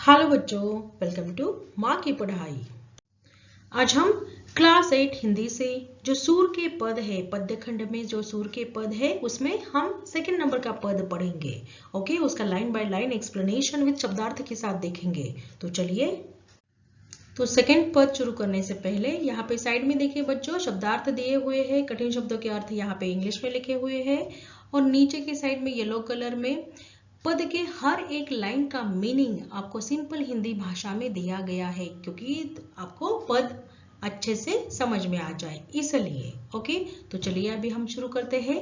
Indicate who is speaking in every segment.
Speaker 1: Hello बच्चों, welcome to माँ की पढ़ाई। आज हम क्लास 8 हिंदी से जो सूर के पद है, पद्य खंड में जो सूर के पद है उसमें हम सेकंड नंबर का पद पढ़ेंगे। ओके, उसका line by line explanation with शब्दार्थ के साथ देखेंगे। तो चलिए, तो सेकंड पद शुरू करने से पहले यहाँ पे साइड में देखिए बच्चों, शब्दार्थ दिए हुए हैं, कठिन शब्दों के अर्थ यहाँ पे इंग्लिश में लिखे हुए हैं और नीचे की साइड में येलो कलर में पद के हर एक लाइन का मीनिंग आपको सिंपल हिंदी भाषा में दिया गया है, क्योंकि आपको पद अच्छे से समझ में आ जाए इसलिए। ओके, तो चलिए अभी हम शुरू करते हैं।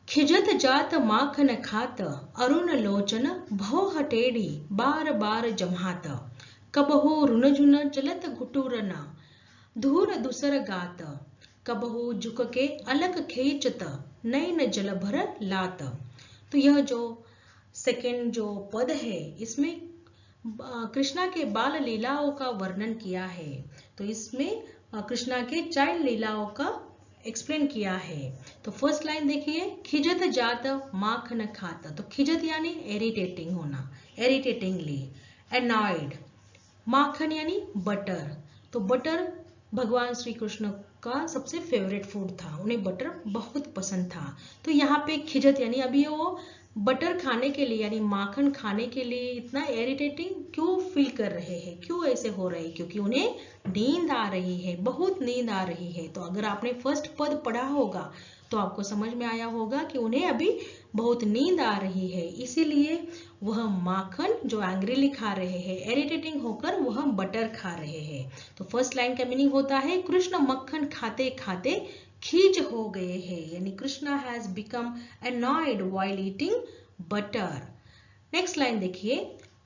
Speaker 1: खिजत जात माखन खात, अरुण लोचन भौ हटेड़ी बार बार जमात, कबहू रुन झुन चलत घुटुरन, धूर दुसर गात, कबहू झुक के अलग खींचत, नैन जल भर लात। तो यह जो सेकेंड जो पद है इसमें कृष्णा के बाल लीलाओं का वर्णन किया है। तो इसमें कृष्णा के चाइल्ड लीलाओं का एक्सप्लेन किया है। तो फर्स्ट लाइन देखिए, खिजत जात माखन खाता। तो खिजत यानी इरिटेटिंग होना, इरिटेटिंगली, एनॉयड। माखन यानी बटर। तो बटर भगवान श्री कृष्ण का सबसे फेवरेट फूड था, उन्हें बटर बहुत पसंद था। तो यहाँ पे खिजत यानी अभी वो बटर खाने के लिए यानी माखन खाने के लिए इतना इरिटेटिंग क्यों फील कर रहे हैं, क्यों ऐसे हो रहे हैं? क्योंकि उन्हें नींद आ रही है, बहुत नींद आ रही है। तो अगर आपने फर्स्ट पद पढ़ा होगा तो आपको समझ में आया होगा कि उन्हें अभी बहुत नींद आ रही है, इसीलिए वह माखन जो एंग्रीली खा रहे हैं, इरिटेटिंग होकर वह बटर खा रहे हैं। तो फर्स्ट लाइन का मीनिंग होता है, कृष्ण मक्खन खाते खाते खींच हो गए हैं, यानी Krishna has become annoyed while eating butter। Next line देखिए,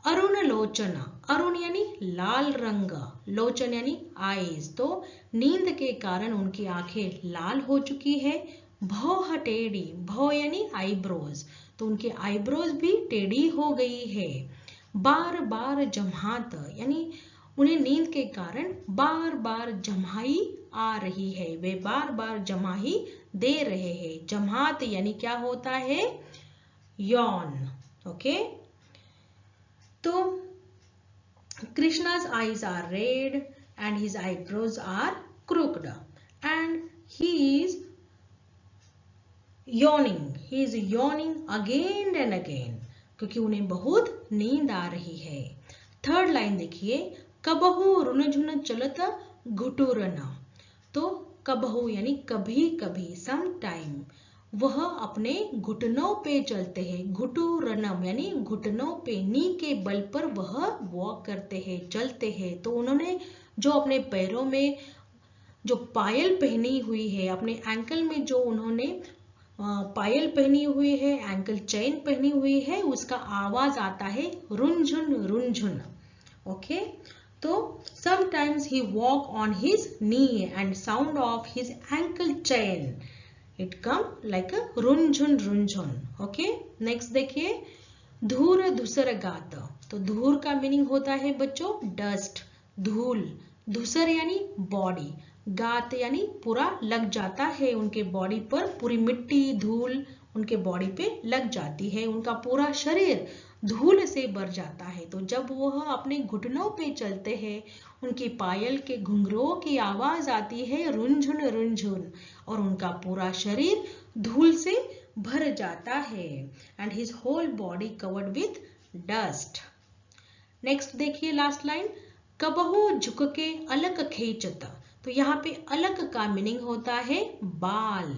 Speaker 1: अरुण लोचन। अरुण यानी लाल रंग, लोचन यानी आईज। तो नींद के कारण उनकी आंखें लाल हो चुकी है। भौ हटेड़ी, भौ यानी आईब्रोज, तो उनके आईब्रोज भी टेढ़ी हो गई है। बार बार जमात यानी उन्हें नींद के कारण बार बार जम्हाई आ रही है, वे बार बार जम्हाई दे रहे हैं। जमात यानी क्या होता है? यौन। ओके, तो कृष्णा's eyes are red and his eyebrows are crooked and he is yawning again and again, क्योंकि उन्हें बहुत नींद आ रही है। थर्ड लाइन देखिए, कबहू रुन झुन चलत घुटुरना। तो कबहू यानी कभी कभी, सम टाइम, वह अपने घुटनों पे चलते हैं। घुटुरनम यानी घुटनों पे, नी के बल पर वह वॉक करते हैं, चलते हैं। तो उन्होंने जो अपने पैरों में जो पायल पहनी हुई है, अपने एंकल में जो उन्होंने पायल पहनी हुई है, एंकल चेन पहनी हुई है, उसका आवाज आता है रुनझुन रुनझुन। ओके, तो sometimes he walk on his knee and sound of his ankle chain it come like a runझुन runझुन। ओके, नेक्स्ट देखिए, धूर धूसर गात। तो धूर का मीनिंग होता है बच्चों डस्ट, धूल। धूसर यानी बॉडी, गात यानी पूरा लग जाता है उनके बॉडी पर, पूरी मिट्टी धूल उनके बॉडी पे लग जाती है, उनका पूरा शरीर धूल से भर जाता है। तो जब वह अपने घुटनों पे चलते हैं, उनकी पायल के घुंघरुओं की आवाज आती है रुनझुन रुनझुन, और उनका पूरा शरीर धूल से भर जाता है, and his whole body covered with dust. Next देखिए लास्ट लाइन, कबहू झुक के अलग खींचता। तो यहाँ पे अलग का मीनिंग होता है बाल,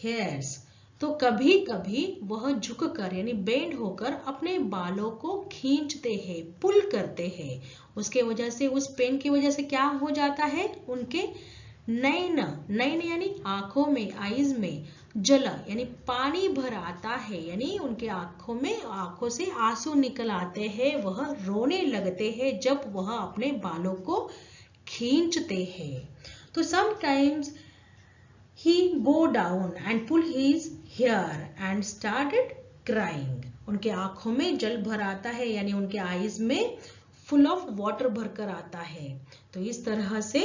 Speaker 1: हेयर्स। तो कभी कभी वह झुककर यानी बेंड होकर अपने बालों को खींचते हैं, पुल करते हैं। उसके वजह से, उस पेन की वजह से क्या हो जाता है? उनके नैन, नैन यानी आंखों में, आईज में, जल यानी पानी भर आता है, यानी उनके आंखों में, आंखों से आंसू निकल आते हैं, वह रोने लगते हैं जब वह अपने बालों को खींचते हैं। तो sometimes he go down and pull his hair and started crying। उनके आंखों में जल भर आता है, यानी उनके आईज में फुल ऑफ वाटर भरकर आता है। तो इस तरह से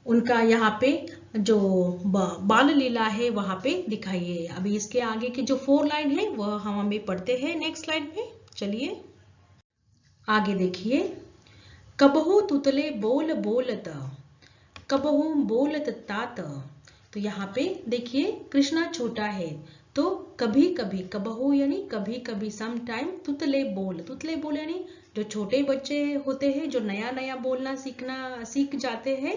Speaker 1: उनका यहाँ पे जो बाल लीला है वहां पे दिखाइए। अभी इसके आगे की जो 4 लाइन है वह हम अभी पढ़ते हैं नेक्स्ट स्लाइड में। चलिए आगे देखिए, कबहू तुतले बोल बोलत, कबहू बोलत तात। तो यहाँ पे देखिए कृष्णा छोटा है तो कभी कभी, कबहू यानी कभी कभी, सम टाइम, तुतले बोल यानी जो छोटे बच्चे होते हैं जो नया नया बोलना सीख जाते हैं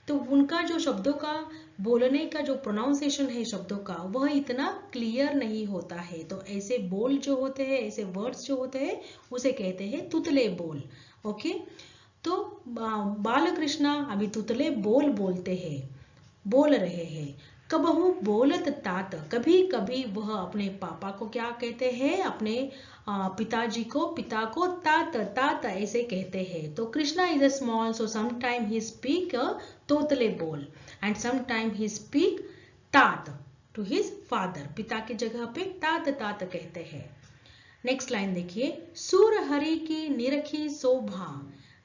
Speaker 1: तो उनका जो शब्दों का बोलने का जो प्रोनाउंसिएशन है शब्दों का वह इतना क्लियर नहीं होता है। तो ऐसे बोल जो होते हैं, ऐसे वर्ड्स जो होते हैं उसे कहते हैं तुतले बोल। ओके, तो बालकृष्णा अभी तुतले बोल बोल रहे हैं। कबहू बोलत तात, कभी कभी वह अपने पापा को क्या कहते हैं, अपने पिताजी को, पिता को तात तात ऐसे कहते हैं। तो Krishna is a small, so sometime he speak तोतले बोल एंड समटाइम ही स्पीक तात टू हिज फादर। पिता की जगह पे तात तात कहते हैं। नेक्स्ट लाइन देखिए, सूर हरि की निरखी शोभा,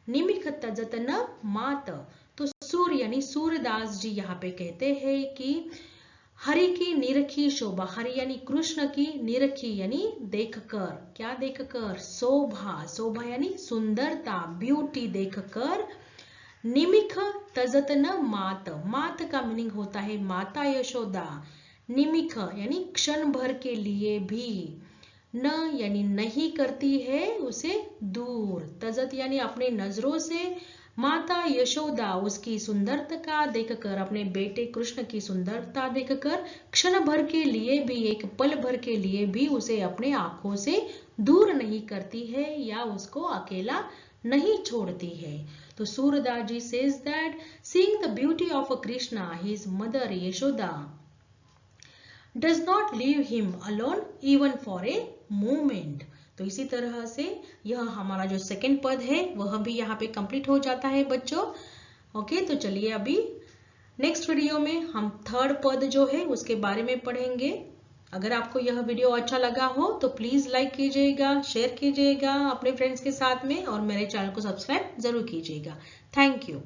Speaker 1: निमिख तजत न मात। तो सूर्य यानी सूरदास जी यहाँ पे कहते हैं कि हरि की निरखी शोभा, हरि यानी कृष्ण की, निरखी यानी देखकर, क्या देखकर, शोभा, शोभा यानी सुंदरता, ब्यूटी देखकर, निमिख तजत न मात, मात का मीनिंग होता है माता यशोदा, निमिख यानी क्षण भर के लिए भी, न यानी नहीं करती है उसे दूर, तजत यानी अपने नजरों से माता यशोदा उसकी सुंदरता देखकर, अपने बेटे कृष्ण की सुंदरता देखकर क्षण भर के लिए भी, एक पल भर के लिए भी उसे अपने आंखों से दूर नहीं करती है या उसको अकेला नहीं छोड़ती है। तो सूरदास जी says that seeing the beauty of Krishna, his mother Yashoda does not leave him alone even for a moment। तो इसी तरह से यह हमारा जो सेकंड पद है वह भी यहाँ पे कंप्लीट हो जाता है बच्चों। ओके, तो चलिए अभी नेक्स्ट वीडियो में हम थर्ड पद जो है उसके बारे में पढ़ेंगे। अगर आपको यह वीडियो अच्छा लगा हो तो प्लीज लाइक कीजिएगा, शेयर कीजिएगा अपने फ्रेंड्स के साथ में और मेरे चैनल को सब्सक्राइब जरूर कीजिएगा। Thank you.